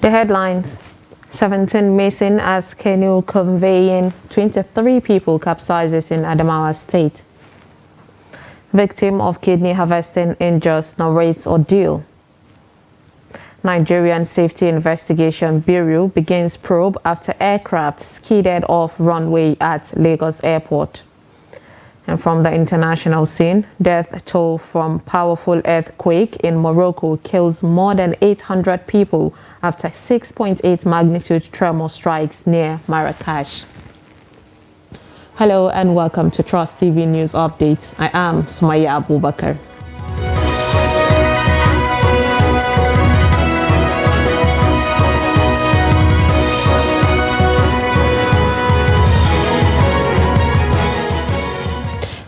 The headlines: 17 missing as canoe conveying 23 people capsizes in Adamawa State. Victim of kidney harvesting in Jos narrates ordeal. Nigerian Safety Investigation Bureau begins probe after aircraft skidded off runway at Lagos Airport. And from the international scene, death toll from powerful earthquake in Morocco kills more than 800 people after 6.8 magnitude tremor strikes near Marrakesh. Hello and welcome to Trust TV News Updates. I am Sumaya Abubakar.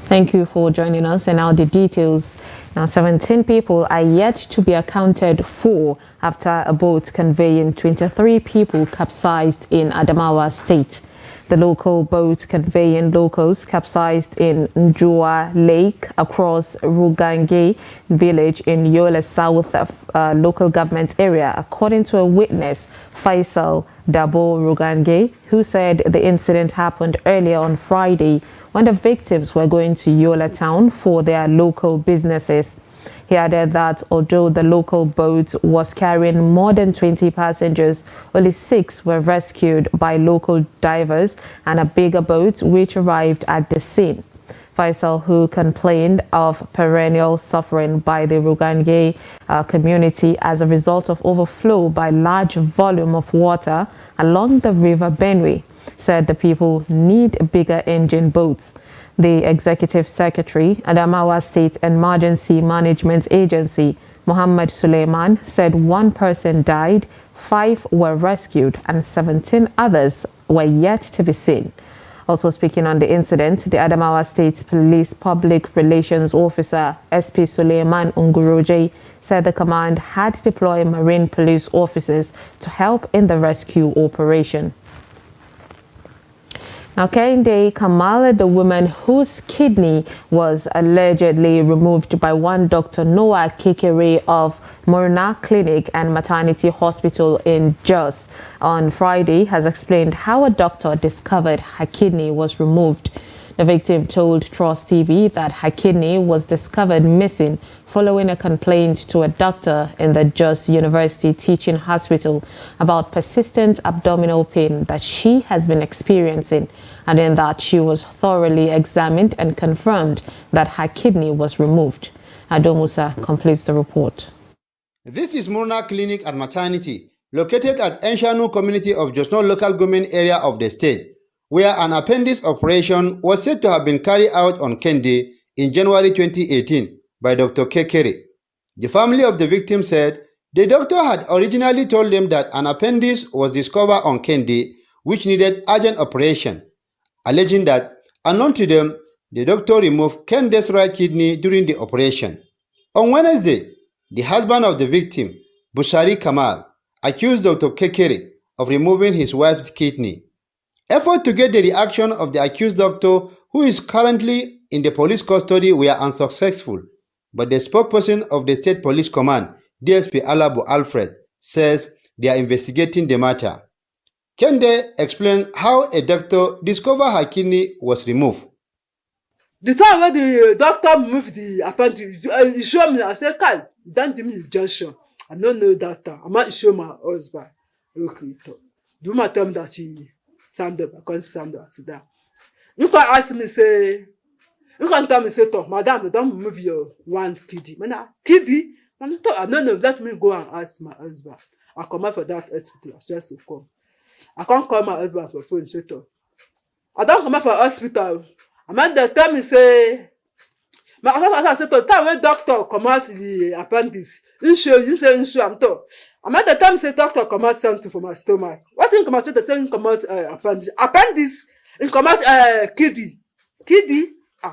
Thank you for joining us. And now the details. Now, 17 people are yet to be accounted for after a boat conveying 23 people capsized in Adamawa State. The local boat conveying locals capsized in Njua Lake across Rugange village in Yola South local government area, according to a witness, Faisal Dabo Rugange, who said the incident happened earlier on Friday when the victims were going to Yola town for their local businesses. He added that although the local boat was carrying more than 20 passengers, only 6 were rescued by local divers and a bigger boat which arrived at the scene. Faisal, who complained of perennial suffering by the Rugange community as a result of overflow by large volume of water along the river Benue, said the people need bigger engine boats. The Executive Secretary, Adamawa State Emergency Management Agency, Muhammad Suleiman, said 1 person died, 5 were rescued, and 17 others were yet to be seen. Also speaking on the incident, the Adamawa State Police Public Relations Officer, SP Suleiman Unguroje, said the command had deployed Marine Police officers to help in the rescue operation. Now, Kehinde Kamal, the woman whose kidney was allegedly removed by one Dr. Noah Kekere of Murna Clinic and Maternity Hospital in Jos on Friday, has explained how a doctor discovered her kidney was removed. The victim told Trust TV that her kidney was discovered missing following a complaint to a doctor in the Jos University Teaching Hospital about persistent abdominal pain that she has been experiencing, and in that she was thoroughly examined and confirmed that her kidney was removed. Ado Musa completes the report. This is Murna Clinic and Maternity, located at Enshanu community of Jos North local government area of the state, where an appendix operation was said to have been carried out on Kehinde in January 2018 by Dr. Kekere. The family of the victim said the doctor had originally told them that an appendix was discovered on Kehinde which needed urgent operation, alleging that, unknown to them, the doctor removed Kehinde's right kidney during the operation. On Wednesday, the husband of the victim, Bushari Kamal, accused Dr. Kekere of removing his wife's kidney. Efforts to get the reaction of the accused doctor, who is currently in the police custody, were unsuccessful. But the spokesperson of the State Police Command, DSP Alabu Alfred, says they are investigating the matter. Kehinde explained how a doctor discovered her kidney was removed. The time when the doctor moved the appendix, he showed me, I said, Kai, don't give me the junction. I don't know that time. I might show my husband. Okay, do my tell me that he stand up. I can't stand up, sit down. You can ask me, say, you can tell me, say, Madam, don't move your one kidney. Kidney? I don't know, let me go and ask my husband. I come out for that hospital, just to come. I can't call my husband for phone, say, I don't come out for hospital. I mean, they tell me, say, my husband said, time when doctor come out the appendix, you say, I'm told. I mean, the time say, doctor come out something for my stomach. What thing come out, the thing come out appendix? Appendix, it come out kidney. Kidney?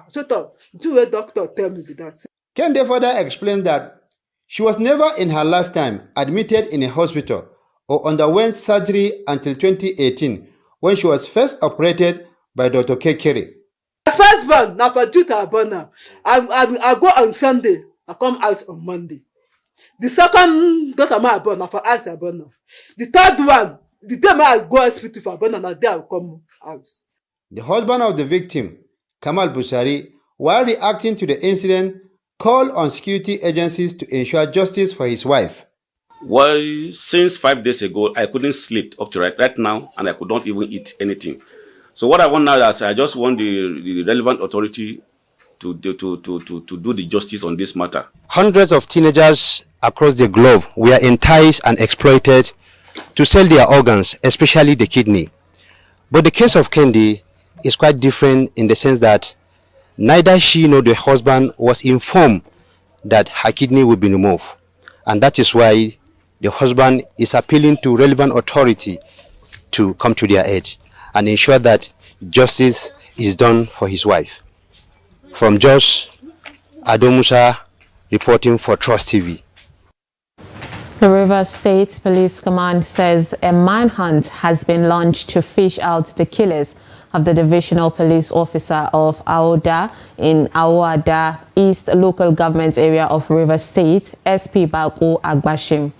So do a doctor tell me that. Kehinde further explains that she was never in her lifetime admitted in a hospital or underwent surgery until 2018 when she was first operated by Dr. Kekere. As first born, now for due to born now. I go on Sunday, I come out on Monday. The second daughter I born na for house I born now. The third one, the day I go hospital for born na day I come house. The husband of the victim, Kamal Busari, while reacting to the incident, called on security agencies to ensure justice for his wife. Well, since 5 days ago, I couldn't sleep up to right now, and I could not even eat anything. So what I want now is I just want the relevant authority to do the justice on this matter. Hundreds of teenagers across the globe were enticed and exploited to sell their organs, especially the kidney. But the case of Kendi is quite different in the sense that neither she nor the husband was informed that her kidney would be removed. And that is why the husband is appealing to relevant authority to come to their aid and ensure that justice is done for his wife. From Jos, Adomusa reporting for Trust TV. The Rivers State Police Command says a manhunt has been launched to fish out the killers of the Divisional Police Officer of Aoda in Awada East Local Government Area of Rivers State, SP Bako Agbashim.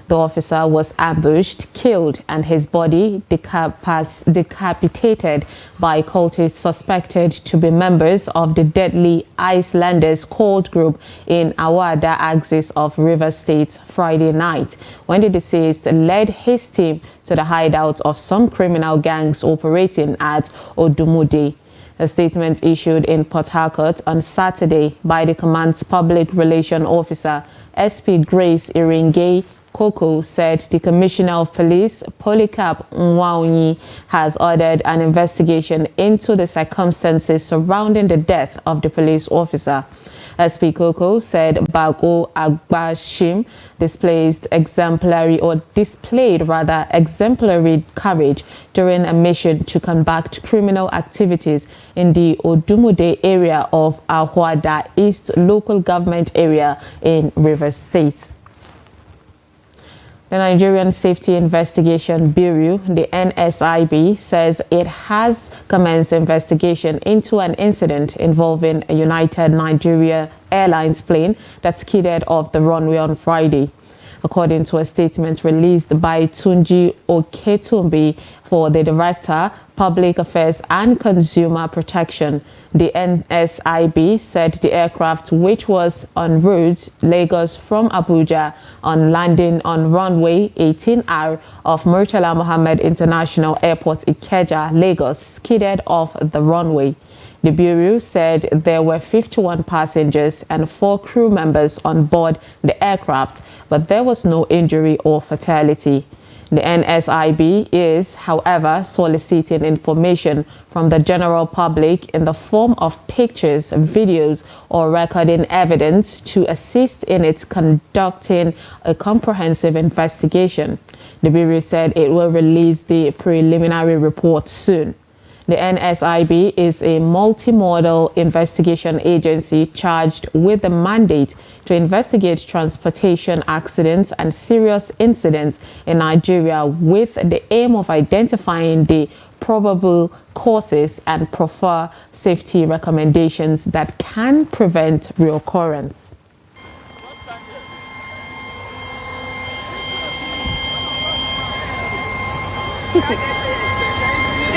The officer was ambushed, killed, and his body decapitated by cultists suspected to be members of the deadly Icelanders cult group in Awada axis of Rivers State Friday night, when the deceased led his team to the hideout of some criminal gangs operating at Odumude. A statement issued in Port Harcourt on Saturday by the command's public relations officer, SP Grace Iringay Koko, said the Commissioner of Police, Polycarp Nwaonyi, has ordered an investigation into the circumstances surrounding the death of the police officer. SP Koko said Bako Agbashim displayed exemplary courage during a mission to combat criminal activities in the Odumude area of Awada East Local Government Area in Rivers State. The Nigerian Safety Investigation Bureau, the NSIB, says it has commenced investigation into an incident involving a United Nigeria Airlines plane that skidded off the runway on Friday. According to a statement released by Tunji Oketumbi for the Director, Public Affairs and Consumer Protection, the NSIB said the aircraft, which was en route Lagos from Abuja on landing on runway 18R of Murtala Mohammed International Airport, Ikeja, Lagos, skidded off the runway. The Bureau said there were 51 passengers and 4 crew members on board the aircraft, but there was no injury or fatality. The NSIB is, however, soliciting information from the general public in the form of pictures, videos, or recording evidence to assist in its conducting a comprehensive investigation. The Bureau said it will release the preliminary report soon. The NSIB is a multimodal investigation agency charged with the mandate to investigate transportation accidents and serious incidents in Nigeria with the aim of identifying the probable causes and proffer safety recommendations that can prevent reoccurrence.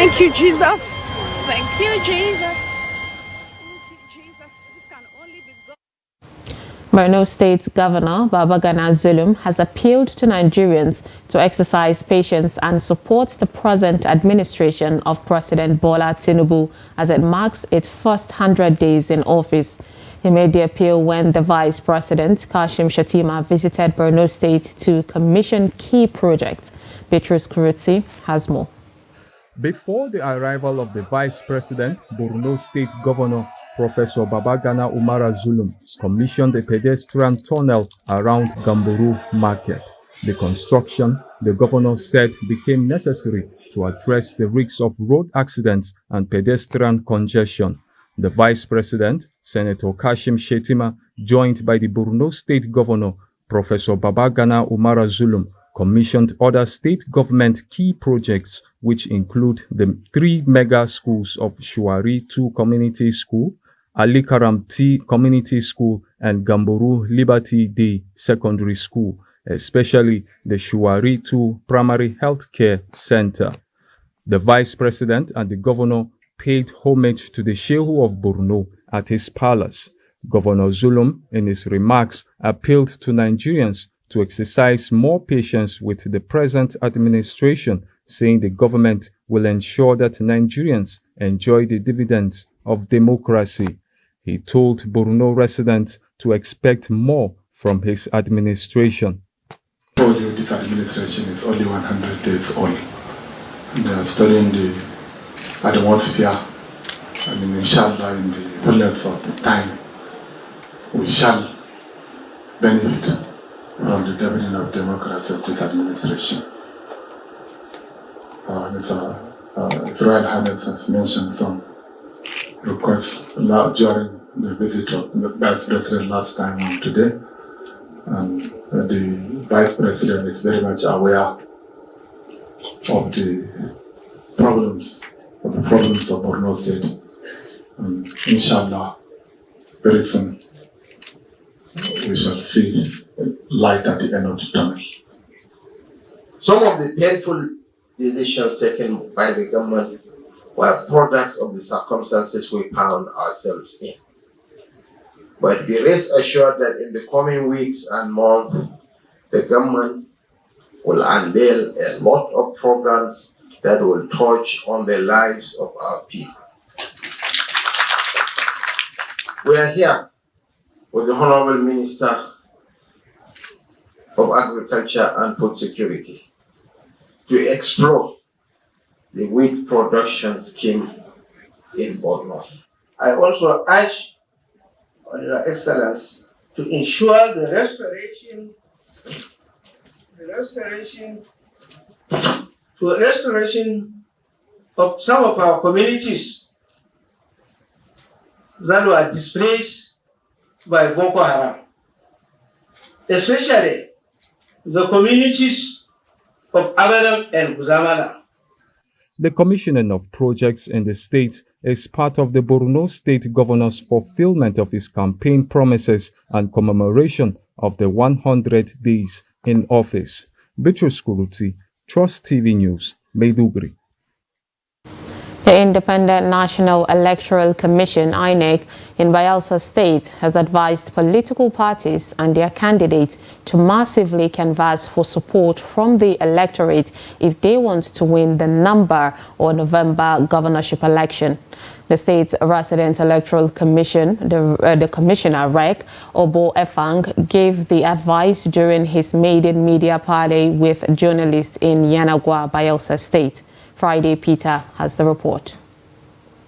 Thank you, Jesus. Thank you, Jesus. Thank you, Jesus. This can only be God. Borno State Governor Babagana Zulum has appealed to Nigerians to exercise patience and support the present administration of President Bola Tinubu as it marks its first 100 days in office. He made the appeal when the Vice President, Kashim Shettima, visited Borno State to commission key projects. Beatrice Kurutsi has more. Before the arrival of the Vice President, Borno State Governor Professor Babagana Umara Zulum commissioned a pedestrian tunnel around Gamburu Market. The construction, the governor said, became necessary to address the risks of road accidents and pedestrian congestion. The Vice President, Senator Kashim Shettima, joined by the Borno State Governor Professor Babagana Umara Zulum, commissioned other state government key projects, which include the 3 mega schools of Shuari 2 Community School, Ali Karam T Community School, and Gamburu Liberty Day Secondary School, especially the Shuari 2 Primary Health Care Center. The Vice President and the Governor paid homage to the Shehu of Borno at his palace. Governor Zulum, in his remarks, appealed to Nigerians to exercise more patience with the present administration, saying the government will ensure that Nigerians enjoy the dividends of democracy. He told Borno residents to expect more from his administration. This administration is only 100 days old. They are studying the atmosphere, and inshallah, in the fullness of time, we shall benefit from the dividend of democracy of this administration. His Royal Highness has mentioned some requests during the visit of the Vice President last time and today, and the Vice President is very much aware of the problems of Borno State. And inshallah, very soon we shall see light at the end of the tunnel. Some of the painful decisions taken by the government were products of the circumstances we found ourselves in. But be rest assured that in the coming weeks and months, the government will unveil a lot of programs that will touch on the lives of our people. We are here with the Honorable Minister of Agriculture and Food Security to explore the wheat production scheme in Borno. I also urge Your Excellence to ensure the restoration of some of our communities that were displaced by Boko Haram, especially the communities of Abadan and Guzamala. The commissioning of projects in the state is part of the Borno State Governor's fulfillment of his campaign promises and commemoration of the 100 days in office. Bitrus Kuruti, Trust TV News, Maiduguri. The Independent National Electoral Commission, INEC, in Bayelsa State has advised political parties and their candidates to massively canvass for support from the electorate if they want to win the November governorship election. The state's resident electoral commission, the commissioner, REC, Obo Efang, gave the advice during his maiden media party with journalists in Yanagwa, Bayelsa State. Friday Peter has the report.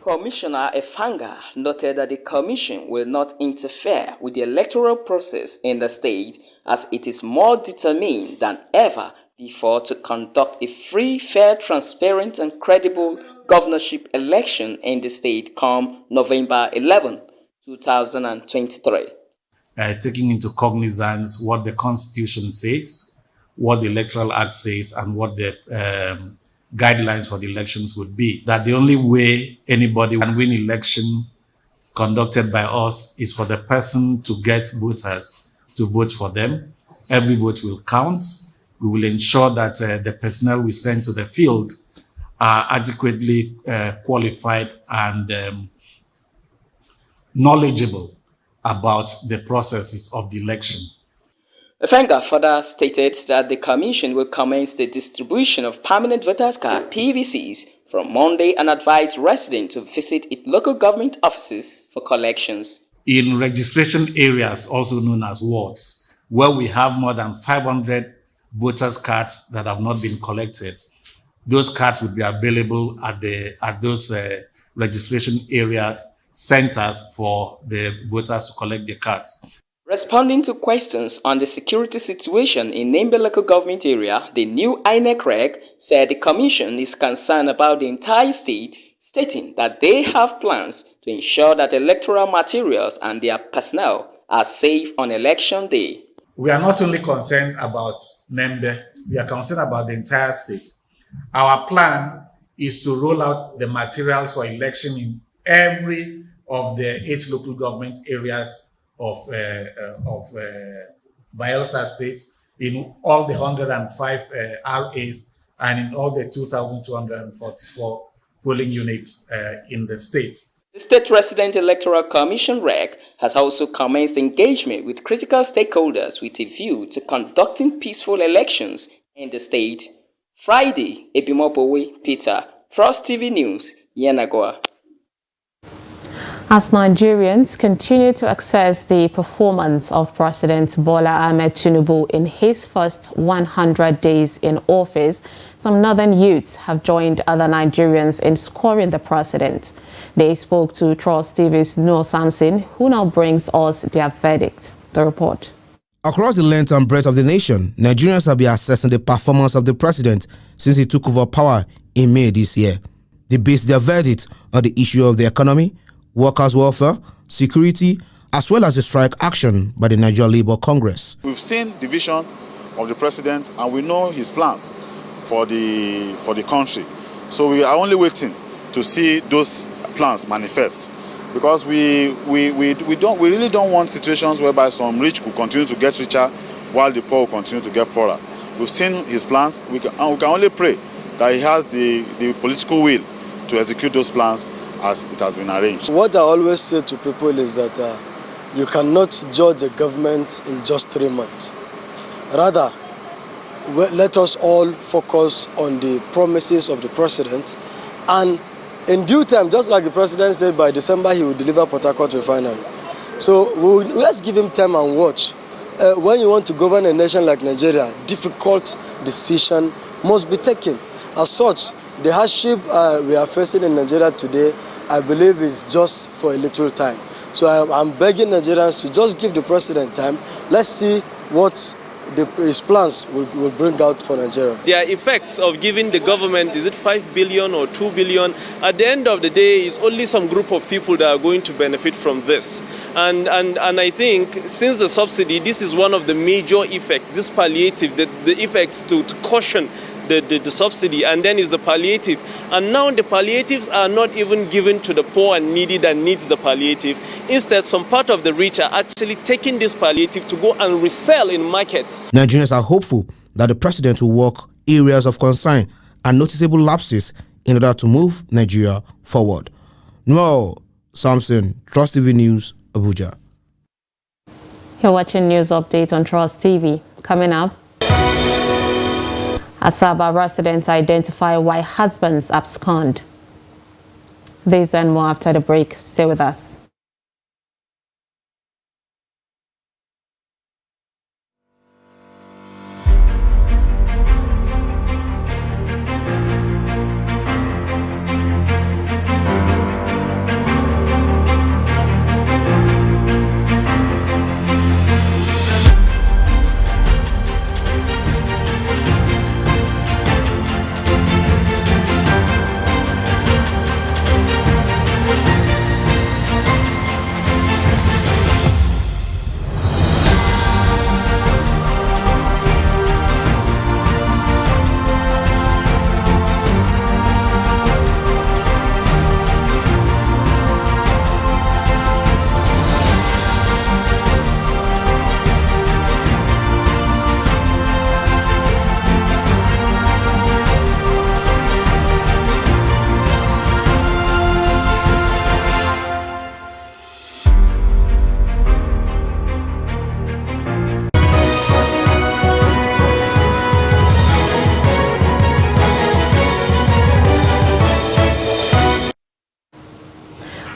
Commissioner Efanga noted that the commission will not interfere with the electoral process in the state as it is more determined than ever before to conduct a free, fair, transparent and credible governorship election in the state come November 11, 2023. Taking into cognizance what the Constitution says, what the Electoral Act says, and what the guidelines for the elections would be. That the only way anybody can win election conducted by us is for the person to get voters to vote for them. Every vote will count. We will ensure that the personnel we send to the field are adequately qualified and knowledgeable about the processes of the election. Efanga further stated that the commission will commence the distribution of permanent voters card (PVCs) from Monday and advise residents to visit its local government offices for collections. In registration areas, also known as wards, where we have more than 500 voters cards that have not been collected, those cards would be available at those registration area centers for the voters to collect the cards. Responding to questions on the security situation in Nembe local government area, the new INEC reg said the commission is concerned about the entire state, stating that they have plans to ensure that electoral materials and their personnel are safe on election day. We are not only concerned about Nembe, we are concerned about the entire state. Our plan is to roll out the materials for election in every of the 8 local government areas of Bayelsa State, in all the 105 RAs, and in all the 2,244 polling units in the state. The State Resident Electoral Commission (REC) has also commenced engagement with critical stakeholders with a view to conducting peaceful elections in the state. Friday, Ebimobowe Peter, Trust TV News, Yenagoa. As Nigerians continue to assess the performance of President Bola Ahmed Tinubu in his first 100 days in office, some northern youths have joined other Nigerians in scoring the president. They spoke to Trust TV's Noor Samson, who now brings us their verdict. The report. Across the length and breadth of the nation, Nigerians have been assessing the performance of the president since he took over power in May this year. They based their verdict on the issue of the economy, workers' welfare, security, as well as the strike action by the Nigeria Labour Congress. We've seen the vision of the president and we know his plans for the country. So we are only waiting to see those plans manifest, because we really don't want situations whereby some rich will continue to get richer while the poor will continue to get poorer. We've seen his plans, and we can only pray that he has the political will to execute those plans as it has been arranged. What I always say to people is that you cannot judge a government in just 3 months. Rather, let us all focus on the promises of the president, and in due time, just like the president said, by December he will deliver Port Harcourt refinery. So let's give him time and watch. When you want to govern a nation like Nigeria, difficult decision must be taken. As such, the hardship we are facing in Nigeria today, I believe, is just for a little time. So I'm begging Nigerians to just give the president time. Let's see what his plans will bring out for Nigeria. There are effects of giving the government, is it 5 billion or 2 billion? At the end of the day, it's only some group of people that are going to benefit from this. And I think since the subsidy, this is one of the major effects, this palliative, the effects to caution the subsidy, and then is the palliative. And now the palliatives are not even given to the poor and needy that needs the palliative. Instead, some part of the rich are actually taking this palliative to go and resell in markets. Nigerians are hopeful that the president will work areas of concern and noticeable lapses in order to move Nigeria forward. Noor Samson, Trust TV News, Abuja. You're watching News Update on Trust TV. Coming up, Asaba residents identify why husbands abscond. This and more after the break. Stay with us.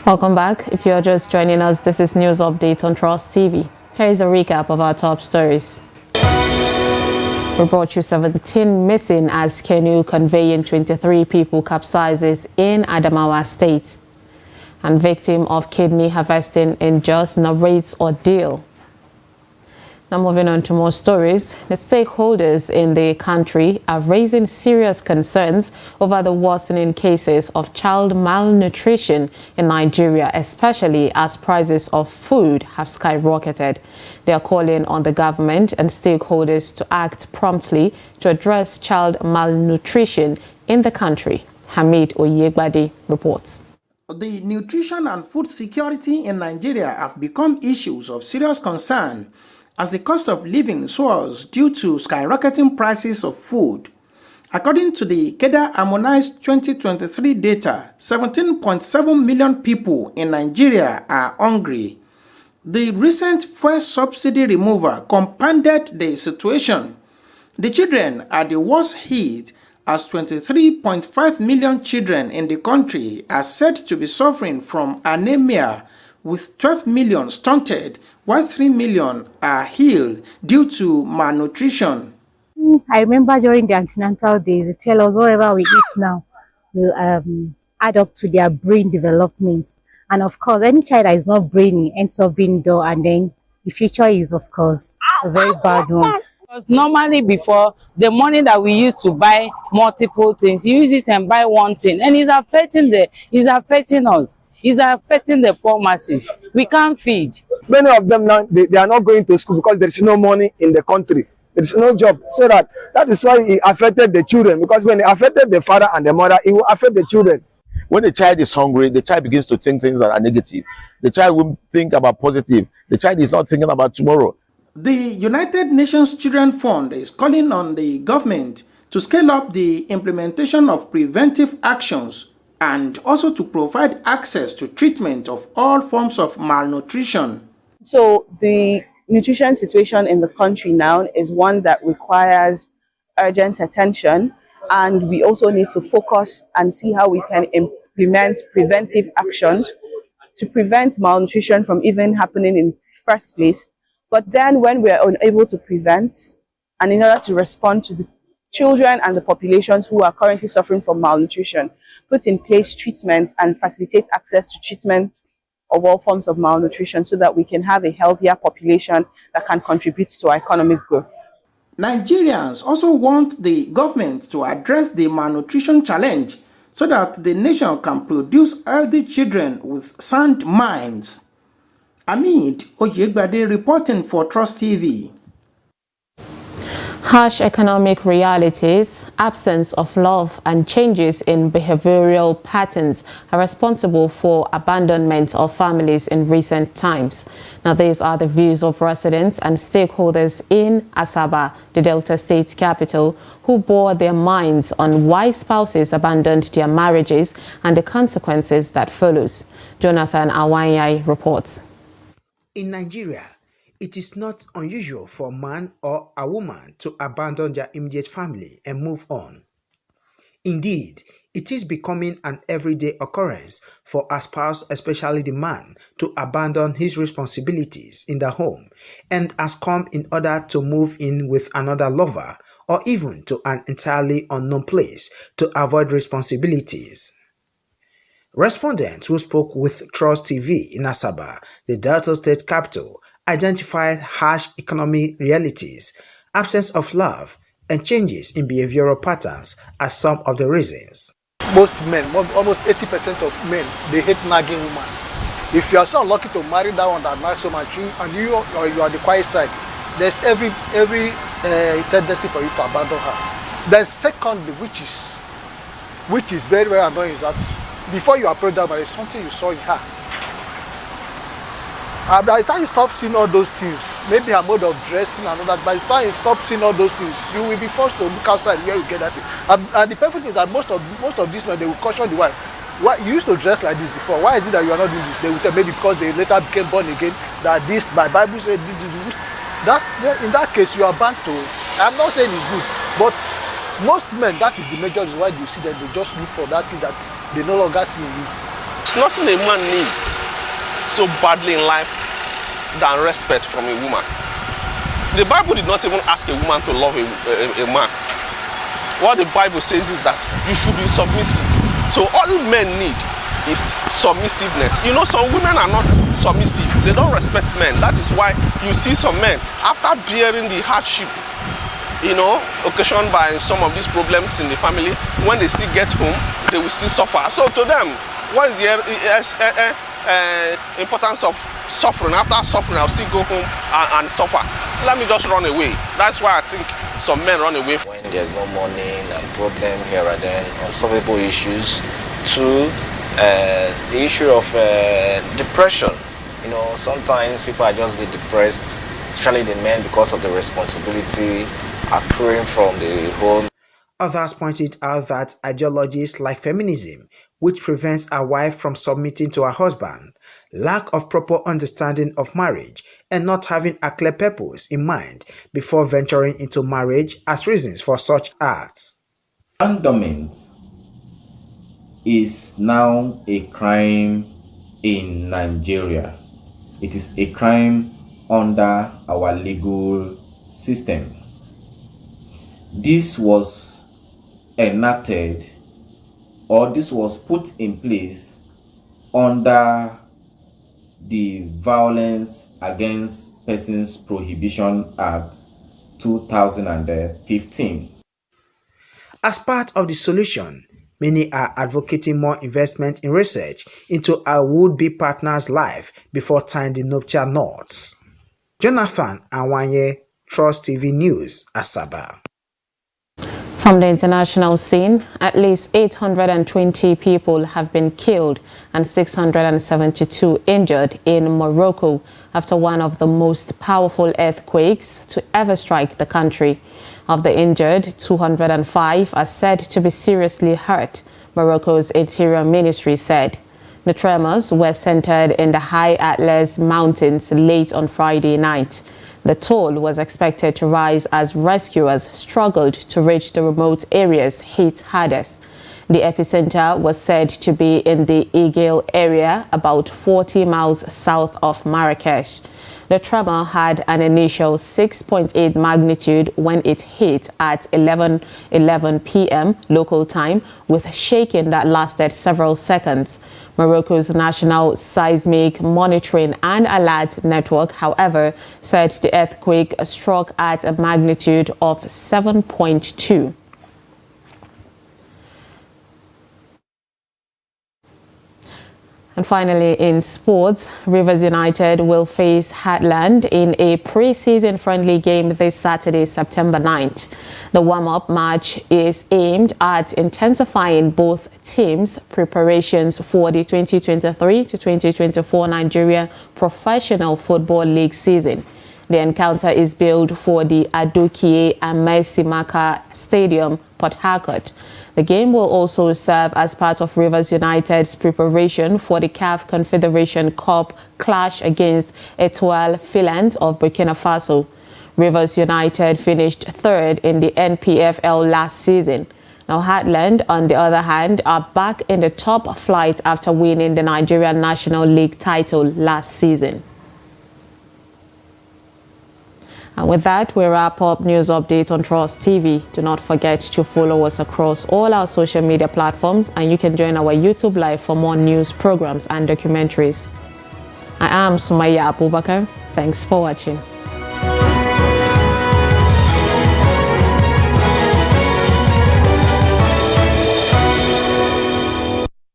Welcome back. If you're just joining us, this is News Update on Trust TV. Here is a recap of our top stories. We brought you 17 missing as canoe conveying 23 people capsizes in Adamawa State. And victim of kidney harvesting in Jos narrates ordeal. Now moving on to more stories, the stakeholders in the country are raising serious concerns over the worsening cases of child malnutrition in Nigeria, especially as prices of food have skyrocketed. They are calling on the government and stakeholders to act promptly to address child malnutrition in the country. Hamid Oyegbadi reports. the nutrition and food security in Nigeria have become issues of serious concern as the cost of living soars due to skyrocketing prices of food. According to the KEDA Harmonized 2023 data, 17.7 million people in Nigeria are hungry. The recent fuel subsidy removal compounded the situation. The children are the worst hit, as 23.5 million children in the country are said to be suffering from anemia, with 12 million stunted, while 3 million are ill due to malnutrition. I remember during the antenatal days, they tell us whatever we eat now will add up to their brain development. And of course, any child that is not brainy ends up being dull, and then the future is, of course, a very bad one. Because normally before, the money that we used to buy multiple things, you use it and buy one thing, and it's affecting us. It's affecting the poor masses. We can't feed. Many of them now, they are not going to school because there is no money in the country. There is no job. So that is why it affected the children, because when it affected the father and the mother, it will affect the children. When the child is hungry, the child begins to think things that are negative. The child will think about positive. The child is not thinking about tomorrow. The United Nations Children Fund is calling on the government to scale up the implementation of preventive actions and also to provide access to treatment of all forms of malnutrition. So the nutrition situation in the country now is one that requires urgent attention, and we also need to focus and see how we can implement preventive actions to prevent malnutrition from even happening in the first place. But then when we are unable to prevent, and in order to respond to the children and the populations who are currently suffering from malnutrition, put in place treatment and facilitate access to treatment of all forms of malnutrition so that we can have a healthier population that can contribute to our economic growth. Nigerians also want the government to address the malnutrition challenge so that the nation can produce healthy children with sound minds. Amid Oyegbade reporting for Trust TV. Harsh economic realities, absence of love, and changes in behavioral patterns are responsible for abandonment of families in recent times. Now, these are the views of residents and stakeholders in Asaba, the Delta State capital, who bore their minds on why spouses abandoned their marriages and the consequences that follows. Jonathan Awanyai reports. In Nigeria, it is not unusual for a man or a woman to abandon their immediate family and move on. Indeed, it is becoming an everyday occurrence for a spouse, especially the man, to abandon his responsibilities in the home and has come in order to move in with another lover or even to an entirely unknown place to avoid responsibilities. Respondents who spoke with Trust TV in Asaba, the Delta State capital, identified harsh economic realities, absence of love, and changes in behavioral patterns as some of the reasons. Most men, almost 80% of men, they hate nagging women. If you are so unlucky to marry that one that nags so much, and you are the quiet side, there's every tendency for you to abandon her. Then secondly, which is very, very annoying, is that before you approach that, there is something you saw in her. By the time you stop seeing all those things, maybe her mode of dressing and all that, by the time you stop seeing all those things, you will be forced to look outside where you get that thing. And the perfect thing is that most of these men, they will caution the wife. Why you used to dress like this before? Why is it that you are not doing this? They will tell maybe because they later became born again, that this, my Bible said this. That in that case, you are bound to. I'm not saying it's good, but most men, that is the major reason why you see them, they just look for that thing that they no longer see in you. It's nothing a man needs so badly in life than respect from a woman. The Bible did not even ask a woman to love a man. What the Bible says is that you should be submissive. So all men need is submissiveness. You know, some women are not submissive. They don't respect men. That is why you see some men, after bearing the hardship, you know, occasioned by some of these problems in the family, when they still get home, they will still suffer. So to them, what is the importance of suffering? After suffering, I'll still go home and suffer. Let me just run away. That's why I think some men run away. When there's no money and problem here and then, unsolvable issues. Two, the issue of depression. You know, sometimes people are just a bit depressed, especially the men, because of the responsibility accruing from the home. Others pointed out that ideologies like feminism, which prevents a wife from submitting to her husband, lack of proper understanding of marriage, and not having a clear purpose in mind before venturing into marriage as reasons for such acts. Abandonment is now a crime in Nigeria. It is a crime under our legal system. This was enacted, or this was put in place under the Violence Against Persons Prohibition Act 2015. As part of the solution, many are advocating more investment in research into a would-be partner's life before tying the nuptial knots. Jonathan Awanye, Trust TV News, Asaba. From the international scene, at least 820 people have been killed and 672 injured in Morocco after one of the most powerful earthquakes to ever strike the country. Of the injured, 205 are said to be seriously hurt, Morocco's Interior Ministry said. The tremors were centered in the High Atlas Mountains late on Friday night. The toll was expected to rise as rescuers struggled to reach the remote areas hit hardest. The epicenter was said to be in the Aiguil area, about 40 miles south of Marrakesh. The tremor had an initial 6.8 magnitude when it hit at 11:11 p.m. local time, with shaking that lasted several seconds. Morocco's National Seismic Monitoring and Alert Network, however, said the earthquake struck at a magnitude of 7.2. And finally, in sports, Rivers United will face Heartland in a pre-season friendly game this Saturday, September 9th. The warm-up match is aimed at intensifying both teams' preparations for the 2023 to 2024 Nigeria Professional Football League season. The encounter is billed for the Adokie Amesimaka Stadium, Port Harcourt. The game will also serve as part of Rivers United's preparation for the CAF Confederation Cup clash against Etoile Filante of Burkina Faso. Rivers United finished third in the NPFL last season. Now, Heartland, on the other hand, are back in the top flight after winning the Nigerian National League title last season. And with that, we wrap up News Update on Trust TV. Do not forget to follow us across all our social media platforms, and you can join our YouTube Live for more news programs and documentaries. I am Sumaya Abubakar. Thanks for watching.